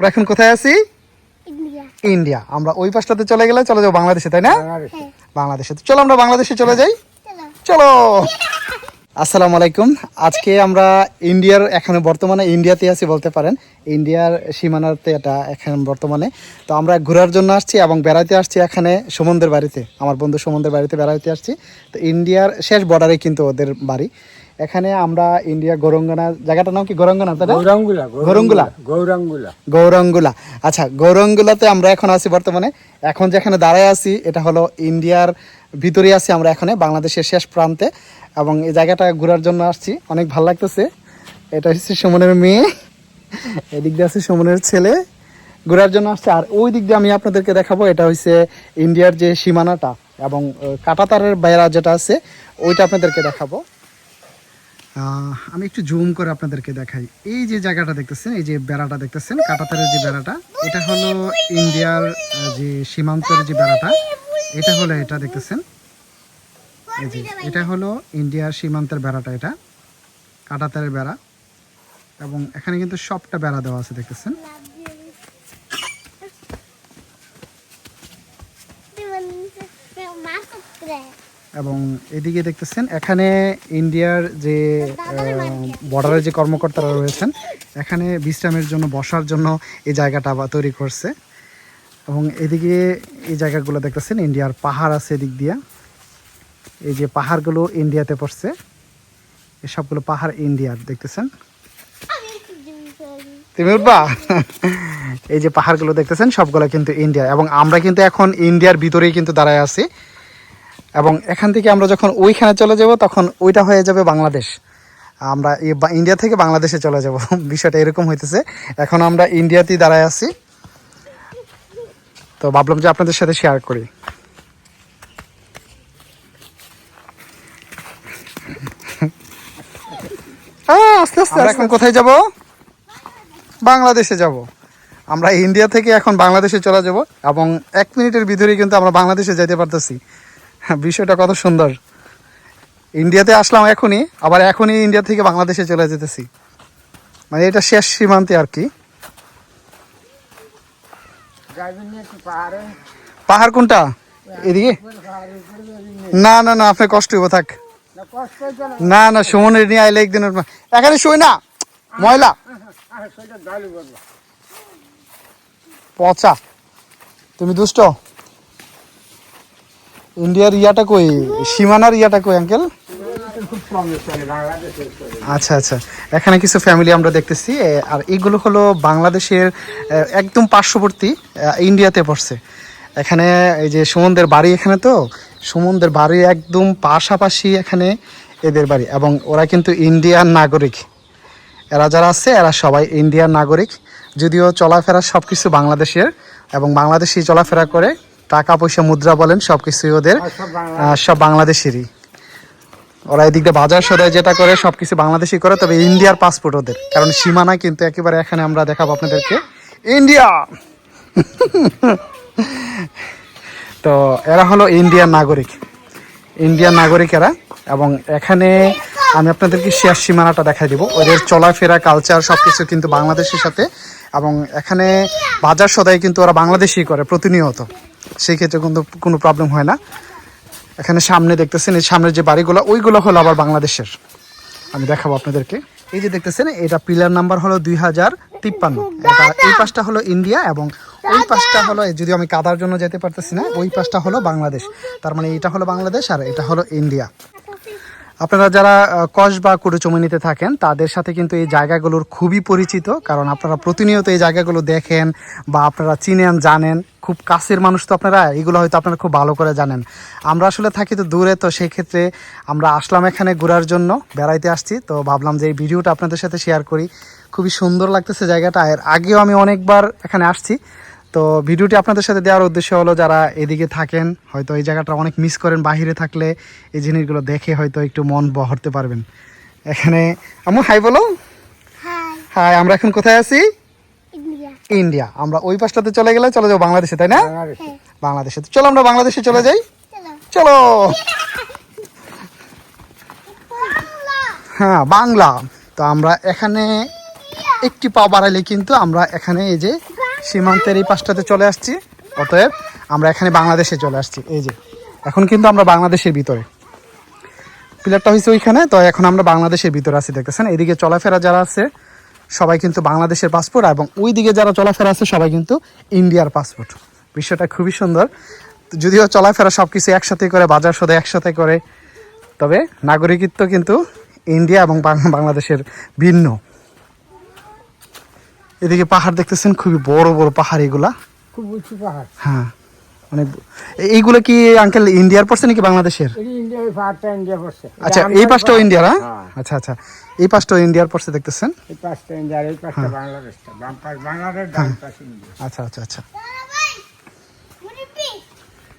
আমরা এখন কোথায় আছি? ইন্ডিয়া। আমরা ওই পাশটাতে চলে গেলে চলে যাবো বাংলাদেশে, তাই না? বাংলাদেশে। চলো আমরা বাংলাদেশে চলে যাই। চলো। আসসালামু আলাইকুম। আজকে আমরা ইন্ডিয়ার এখানে বর্তমানে ইন্ডিয়াতে আছি বলতে পারেন। ইন্ডিয়ার সীমানাতে এটা এখন বর্তমানে। তো আমরা ঘোরার জন্য আসছি এবং বেড়াতে আসছি এখানে সুমনদের বাড়িতে। আমার বন্ধু সুমনদের বাড়িতে বেড়াতে আসছি। তো ইন্ডিয়ার শেষ বর্ডারে কিন্তু ওদের বাড়ি। এখানে আমরা ইন্ডিয়া গৌরঙ্গনা, জায়গাটার নাম কি? গৌরঙ্গনা? গৌরঙ্গুলা। আচ্ছা, গৌরঙ্গুলাতে আমরা এখন আছি বর্তমানে। এখন যেখানে দাঁড়ায় আছি এটা হলো ইন্ডিয়ার ভিতরে আছি আমরা এখানে, বাংলাদেশের শেষ প্রান্তে। এবং এই জায়গাটা ঘোরার জন্য আসছি, অনেক ভালো লাগতেছে। এটা হচ্ছে সুমনের মেয়ে, এদিক দিয়ে আছে সুমনের ছেলে, ঘোরার জন্য আসছে। আর ওই দিক দিয়ে আমি আপনাদেরকে দেখাবো, এটা হচ্ছে ইন্ডিয়ার যে সীমানাটা এবং কাঁটাতারের বেড়া যেটা আছে ওইটা আপনাদেরকে দেখাবো। আমি একটু জুম করে আপনাদেরকে দেখাই। এই যে জায়গাটা দেখতেছেন, এই যে বেড়াটা দেখতেছেন, কাঁটাতারের যে বেড়াটা, এটা হলো ইন্ডিয়ার যে সীমান্তের যে বেড়াটা, এটা হলো, এটা দেখতেছেন, এই যে এটা হলো ইন্ডিয়ার সীমান্তের বেড়াটা, এটা কাঁটাতারের বেড়া। এবং এখানে কিন্তু সবটা বেড়া দেওয়া আছে, দেখতেছেন। এবং এদিকে দেখতেছেন এখানে ইন্ডিয়ার যে বর্ডারের যে কর্মকর্তারা রয়েছেন, এখানে বিশ্রামের জন্য, বসার জন্য এই জায়গাটা তৈরি করছে। এবং এদিকে এই জায়গাগুলো দেখতেছেন, ইন্ডিয়ার পাহাড় আছে এদিক দিয়া। এই যে পাহাড়গুলো ইন্ডিয়াতে পড়ছে, এই সবগুলো পাহাড় ইন্ডিয়ার, দেখতেছেন। তুমি উঠবা? এই যে পাহাড়গুলো দেখতেছেন সবগুলো কিন্তু ইন্ডিয়া। এবং আমরা কিন্তু এখন ইন্ডিয়ার ভিতরেই কিন্তু দাঁড়ায় আছি। এবং এখান থেকে আমরা যখন ওইখানে চলে যাব তখন ওইটা হয়ে যাবে বাংলাদেশ। আমরা ইন্ডিয়া থেকে বাংলাদেশে চলে যাব, বিষয়টা এরকম হইতেছে। এখন আমরা ইন্ডিয়াতেই দাঁড়ায় আছি, তো ভাবলাম যে আপনাদের সাথে শেয়ার করি। আস্তে আস্তে এখন কোথায় যাব? বাংলাদেশে যাব। আমরা ইন্ডিয়া থেকে এখন বাংলাদেশে চলে যাব এবং 1 মিনিটের ভিতরেই কিন্তু আমরা বাংলাদেশে যেতে পারতেছি। বিষয়টা কত সুন্দর। ইন্ডিয়াতে আসলাম এখনই, আবার এখনই ইন্ডিয়া থেকে বাংলাদেশে চলে যেতেছি। মানে এটা শেষ সীমান্তে আর কি। পাহাড় কোনটা? এদিকে? না না না, আপনার কষ্ট হইব, থাক। না না, সুমনের নিয়ে আইলে একদিন এখানে শুই না, ময়লা পচা। তুমি দুষ্ট। ইন্ডিয়ার ইয়াটা কই, সীমানার ইয়াটা কই আঙ্কেল? আচ্ছা আচ্ছা, এখানে কিছু ফ্যামিলি আমরা দেখতেছি। আর এগুলো হলো বাংলাদেশের একদম পার্শ্ববর্তী, ইন্ডিয়াতে পড়ছে। এখানে এই যে সুমনদের বাড়ি, এখানে তো সুমনদের বাড়ি একদম পাশাপাশি এখানে এদের বাড়ি। এবং ওরা কিন্তু ইন্ডিয়ান নাগরিক, এরা যারা আছে এরা সবাই ইন্ডিয়ান নাগরিক। যদিও চলাফেরা সব কিছু বাংলাদেশের, এবং বাংলাদেশি চলাফেরা করে, টাকা পয়সা মুদ্রা বলেন সব কিছুই ওদের সব বাংলাদেশেরই। ওরা এদিক দিয়ে বাজার সদায় যেটা করে সব কিছু বাংলাদেশি করে, তবে ইন্ডিয়ার পাসপোর্ট ওদের, কারণ সীমানা কিন্তু একেবারে এখানে আমরা দেখাবো আপনাদেরকে ইন্ডিয়া। তো এরা হলো ইন্ডিয়ান নাগরিক, ইন্ডিয়ান নাগরিক এরা। এবং এখানে আমি আপনাদেরকে শেষ সীমানাটা দেখাই দিব। ওদের চলাফেরা, কালচার সব কিছু কিন্তু বাংলাদেশের সাথে। এবং এখানে বাজার সদাই কিন্তু ওরা বাংলাদেশই করে প্রতিনিয়ত, সেই ক্ষেত্রে কিন্তু কোনো প্রবলেম হয় না। এখানে সামনে দেখতেছেন, এই সামনের যে বাড়িগুলো ওইগুলো হলো আবার বাংলাদেশের, আমি দেখাবো আপনাদেরকে। এই যে দেখতেছেন, এটা পিলার নাম্বার হলো 2053। এটা এই পাশটা হলো ইন্ডিয়া এবং ওই পাশটা হলো, যদিও আমি কাদার জন্য যেতে পারতেছি না, ওই পাশটা হলো বাংলাদেশ। তার মানে এটা হলো বাংলাদেশ আর এটা হলো ইন্ডিয়া। আপনারা যারা কসবা কুড়ুচুমনিতে থাকেন তাদের সাথে কিন্তু এই জায়গাগুলোর খুবই পরিচিত, কারণ আপনারা প্রতিনিয়ত এই জায়গাগুলো দেখেন বা আপনারা চিনেন, জানেন। খুব কাছের মানুষ তো আপনারা, এগুলো হয়তো আপনারা খুব ভালো করে জানেন। আমরা আসলে থাকি তো দূরে, তো সেই ক্ষেত্রে আমরা আসলাম এখানে ঘোরার জন্য, বেড়াইতে আসছি। তো ভাবলাম যে এই ভিডিওটা আপনাদের সাথে শেয়ার করি। খুবই সুন্দর লাগতেছে জায়গাটা। এর আগেও আমি অনেকবার এখানে আসছি। তো ভিডিওটি আপনাদের সাথে দেওয়ার উদ্দেশ্য হলো, যারা এদিকে থাকেন হয়তো এই জায়গাটা অনেক মিস করেন, বাহিরে থাকলে এই জিনিসগুলো দেখে হয়তো একটু মন বহরতে পারবেন। এখানে আমার হাই বলো। হাই। আমরা এখন কোথায় আছি? ইন্ডিয়া। আমরা ওই পাশটাতে চলে গেলে চলে যাবো বাংলাদেশে, তাই না? বাংলাদেশে। চলো আমরা বাংলাদেশে চলে যাই। চলো। হ্যাঁ, বাংলা। তো আমরা এখানে একটি পা বাড়াইলে কিন্তু আমরা এখানে এই যে সীমান্তের এই পাশটাতে চলে আসছি, অতএব আমরা এখানে বাংলাদেশে চলে আসছি। এই যে এখন কিন্তু আমরা বাংলাদেশের ভিতরে, পিলারটা হয়েছে ওইখানে, তো এখন আমরা বাংলাদেশের ভিতরে আছি। দেখতেছেন এদিকে চলাফেরা যারা আছে সবাই কিন্তু বাংলাদেশের পাসপোর্ট, এবং ওই দিকে যারা চলাফেরা আছে সবাই কিন্তু ইন্ডিয়ার পাসপোর্ট। বিষয়টা খুবই সুন্দর। যদিও চলাফেরা সব কিছু একসাথে করে, বাজার সদাই একসাথে করে, তবে নাগরিকত্ব কিন্তু ইন্ডিয়া এবং বাংলাদেশের ভিন্ন। এদিকে পাহাড় দেখতেছেন, খুবই বড় বড় পাহাড় এগুলা, খুব উঁচু পাহাড়। হ্যাঁ অনেক। এইগুলো কি আঙ্কেল ইন্ডিয়ার পড়ছে নাকি বাংলাদেশের? ইন্ডিয়া, এই পাহাড়টা ইন্ডিয়া পড়ছে। আচ্ছা এই পাশটাও ইন্ডিয়ার? আচ্ছা আচ্ছা, এই পাশটাও ইন্ডিয়ার পড়ছে দেখতেছেন। এই পাশটা ইন্ডিয়ার, এই পাশটা বাংলাদেশটা, বাম পাশ বাংলাদেশ, ডান পাশ ইন্ডিয়া। আচ্ছা আচ্ছা আচ্ছা।